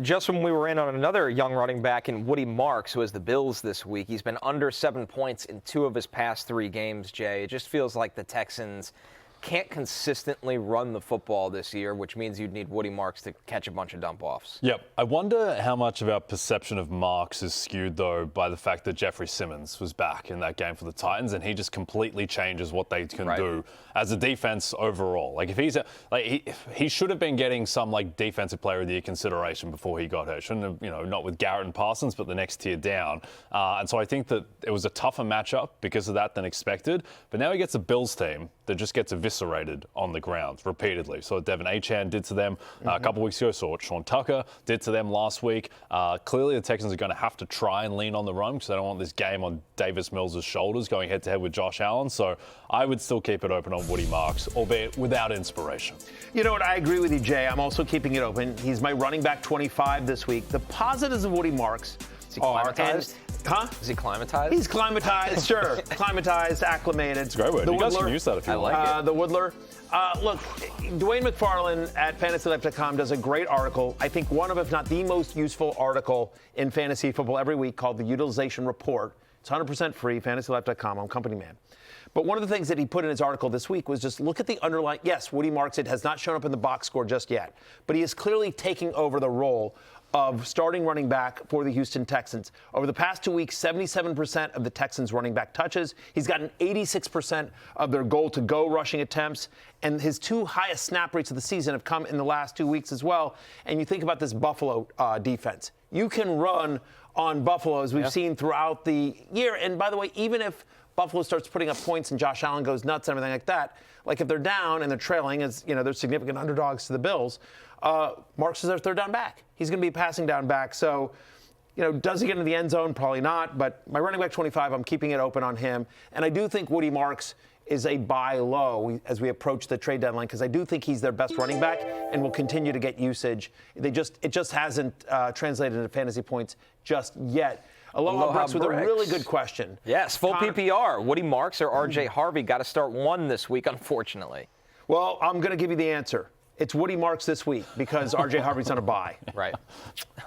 just when we were in on another young running back in Woody Marks, who has the Bills this week, he's been under 7 points in 2 of his past 3 games, Jay. It just feels like the Texans can't consistently run the football this year, which means you'd need Woody Marks to catch a bunch of dump-offs. Yep. I wonder how much of our perception of Marks is skewed, though, by the fact that Jeffrey Simmons was back in that game for the Titans, and he just completely changes what they can do as a defense overall. Like, if he's he should have been getting some, like, defensive player of the year consideration before he got hurt. Shouldn't have, not with Garrett and Parsons, but the next tier down. And so I think that it was a tougher matchup because of that than expected. But now he gets a Bills team that just gets eviscerated on the ground repeatedly. So Devin Achane did to them a couple weeks ago. So what Sean Tucker did to them last week. Clearly, the Texans are going to have to try and lean on the run because they don't want this game on Davis Mills' shoulders going head-to-head with Josh Allen. So I would still keep it open on Woody Marks, albeit without inspiration. You know what? I agree with you, Jay. I'm also keeping it open. He's my running back 25 this week. The positives of Woody Marks Is he climatized? Is he climatized? He's climatized, sure. Climatized, acclimated. It's a great word. You guys can use that if you like. The Woodler. Look, Dwayne McFarland at FantasyLife.com does a great article. I think one of, if not the most useful article in fantasy football every week called the Utilization Report. It's 100% free, FantasyLife.com. I'm company man. But one of the things that he put in his article this week was just look at the underlying. Yes, Woody Marks, it has not shown up in the box score just yet, but he is clearly taking over the role of starting running back for the Houston Texans. Over the past 2 weeks, 77% of the Texans running back touches. He's gotten 86% of their goal-to-go rushing attempts, and his 2 highest snap rates of the season have come in the last 2 weeks as well. And you think about this Buffalo defense. You can run on Buffalo, as we've seen throughout the year. And by the way, even if Buffalo starts putting up points and Josh Allen goes nuts and everything like that, like if they're down and they're trailing, as they're significant underdogs to the Bills, Marks is their third down back. He's going to be a passing down back. So, does he get into the end zone? Probably not. But my running back 25, I'm keeping it open on him. And I do think Woody Marks is a buy low as we approach the trade deadline because I do think he's their best running back and will continue to get usage. It just hasn't translated into fantasy points just yet. Aloha Brooks with a really good question. Yes, full PPR. Woody Marks or R.J. Harvey got to start one this week, unfortunately. Well, I'm going to give you the answer. It's Woody Marks this week because R.J. Harvey's on a bye. Right.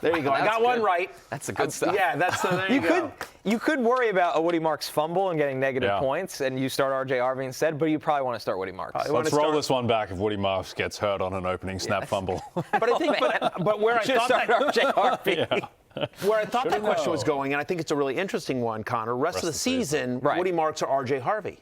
There you go. I got one right. That's the good stuff. Yeah, there you go. You could worry about a Woody Marks fumble and getting negative points, and you start R.J. Harvey instead, but you probably want to start Woody Marks. Let's roll this one back if Woody Marks gets hurt on an opening snap fumble. But I think, but where I thought that R.J. Harvey. Where I thought that question was going, and I think it's a really interesting one, Connor. Rest of the season, Woody Marks or R.J. Harvey?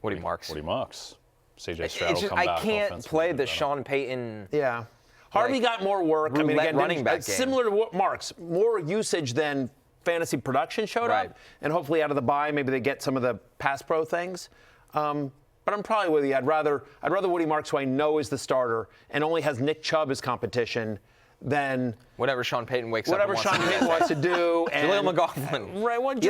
Woody Marks. Woody Marks. C.J. Stroud will come back. I can't play the Sean Payton. Yeah. Harvey got more work. I mean, again, running back similar to Marks, more usage than fantasy production showed up. And hopefully out of the bye, maybe they get some of the pass pro things. But I'm probably with you. I'd rather Woody Marks, who I know is the starter and only has Nick Chubb as competition, than whatever Sean Payton wakes whatever up Sean Payton wants to do. And Jaleel McLaughlin. Right. He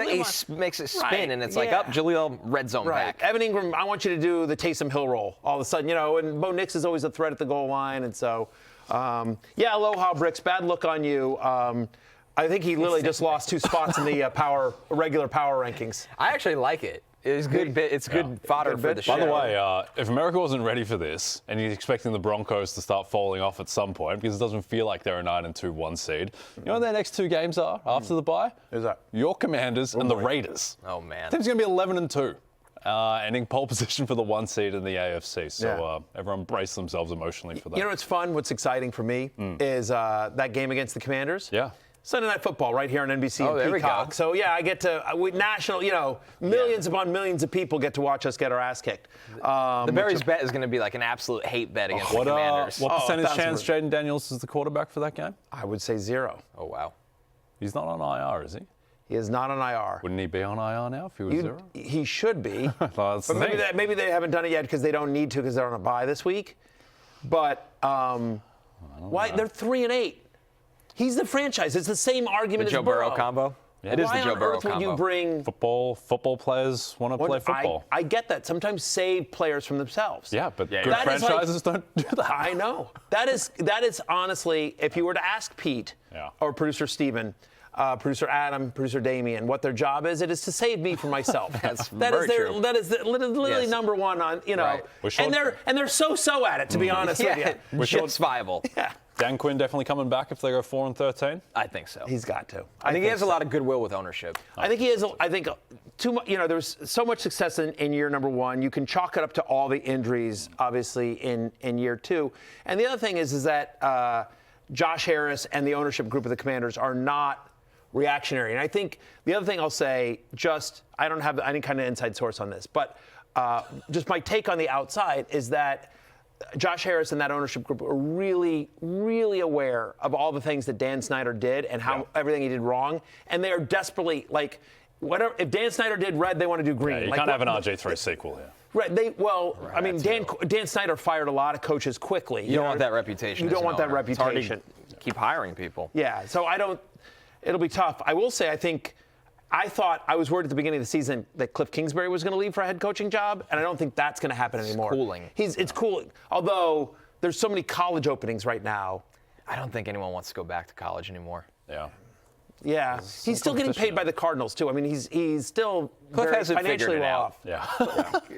makes it spin, and it's like, Jaleel, red zone back. Evan Ingram, I want you to do the Taysom Hill roll all of a sudden, and Bo Nix is always a threat at the goal line. And so, aloha, Bricks. Bad look on you. I think he literally just lost 2 spots in the regular power rankings. I actually like it. It's good. It's good fodder for the show. By the way, if America wasn't ready for this, and you're expecting the Broncos to start falling off at some point, because it doesn't feel like they're a 9-2 1 seed, you know what their next 2 games are after the bye? Who's that? Your Commanders and the Raiders. Oh man, the team's going to be 11-2, ending pole position for the 1 seed in the AFC. So everyone brace themselves emotionally for that. You know what's fun? What's exciting for me is that game against the Commanders. Yeah. Sunday Night Football right here on NBC and Peacock. We go. So, I get to, national, millions upon millions of people get to watch us get our ass kicked. The Berries bet is going to be like an absolute hate bet against the Commanders. What percentage chance Jaden Daniels is the quarterback for that game? I would say 0. Oh, wow. He's not on IR, is he? He is not on IR. Wouldn't he be on IR now if he was 0? He should be. Well, but maybe they haven't done it yet because they don't need to because they're on a bye this week. But why? They're 3-8. He's the franchise. It's the same argument as Joe Burrow combo. Yeah. It is the Joe Burrow combo. Why on earth would you bring football players want to play football? I get that. Sometimes save players from themselves. Yeah, but good franchises don't do that. I know. That is honestly, if you were to ask Pete or producer Steven, producer Adam, producer Damien, what their job is, it is to save me from myself. That is literally number one on, and they're so at it, to be honest with you. Ship's viable. Yeah. Dan Quinn definitely coming back if they go 4-13. I think so. He's got to. I think he has a lot of goodwill with ownership. I think he is. I think too much. There's so much success in year number one. You can chalk it up to all the injuries, obviously, in year two. And the other thing is that Josh Harris and the ownership group of the Commanders are not reactionary. And I think the other thing I'll say, I don't have any kind of inside source on this, but just my take on the outside is that Josh Harris and that ownership group are really, really aware of all the things that Dan Snyder did and how everything he did wrong. And they are desperately, whatever. If Dan Snyder did red, they want to do green. Yeah, you can't have an RJ3 sequel here. Right. Dan Snyder fired a lot of coaches quickly. You don't want that reputation. You don't want that reputation. It's hard to keep hiring people. Yeah. So it'll be tough. I will say, I was worried at the beginning of the season that Cliff Kingsbury was going to leave for a head coaching job, and I don't think that's going to happen anymore. It's cooling. Although there's so many college openings right now. I don't think anyone wants to go back to college anymore. Yeah. Yeah. He's still getting paid by the Cardinals, too. I mean, he's still very financially well off. Yeah.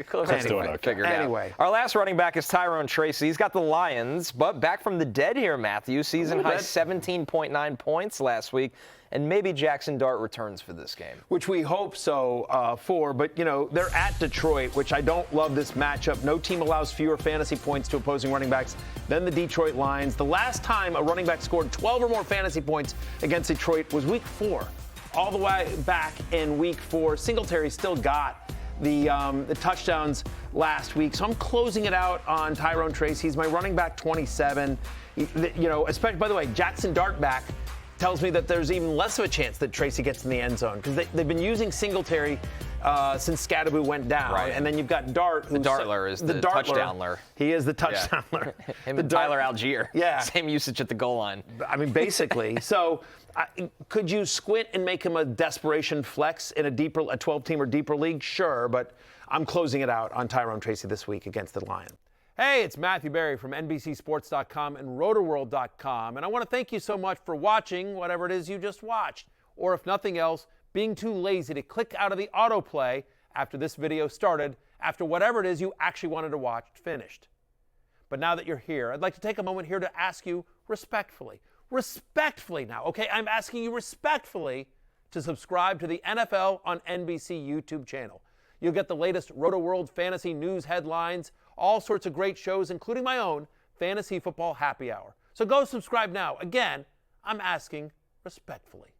Cliff's doing it. Figured it out. Our last running back is Tyrone Tracy. He's got the Lions, but back from the dead here, Matthew. Season high 17.9 points last week. And maybe Jackson Dart returns for this game. Which we hope so for. But, they're at Detroit, which I don't love this matchup. No team allows fewer fantasy points to opposing running backs than the Detroit Lions. The last time a running back scored 12 or more fantasy points against Detroit was week 4. All the way back in week 4. Singletary still got the touchdowns last week. So I'm closing it out on Tyrone Tracy. He's my running back 27. Especially, by the way, Jackson Dart back tells me that there's even less of a chance that Tracy gets in the end zone because they've been using Singletary since Scadaboo went down. Right. And then you've got Dart. The Dartler is the touchdowner. He is the touchdowner. Yeah. Him and Tyler Algier. Yeah. Same usage at the goal line. I mean, basically. So could you squint and make him a desperation flex in a 12-team or deeper league? Sure, but I'm closing it out on Tyrone Tracy this week against the Lions. Hey, it's Matthew Berry from NBCSports.com and RotoWorld.com, and I want to thank you so much for watching whatever it is you just watched, or if nothing else, being too lazy to click out of the autoplay after this video started, after whatever it is you actually wanted to watch finished. But now that you're here, I'd like to take a moment here to ask you respectfully now, okay? I'm asking you respectfully to subscribe to the NFL on NBC YouTube channel. You'll get the latest RotoWorld fantasy news headlines, all sorts of great shows, including my own Fantasy Football Happy Hour. So go subscribe now. Again, I'm asking respectfully.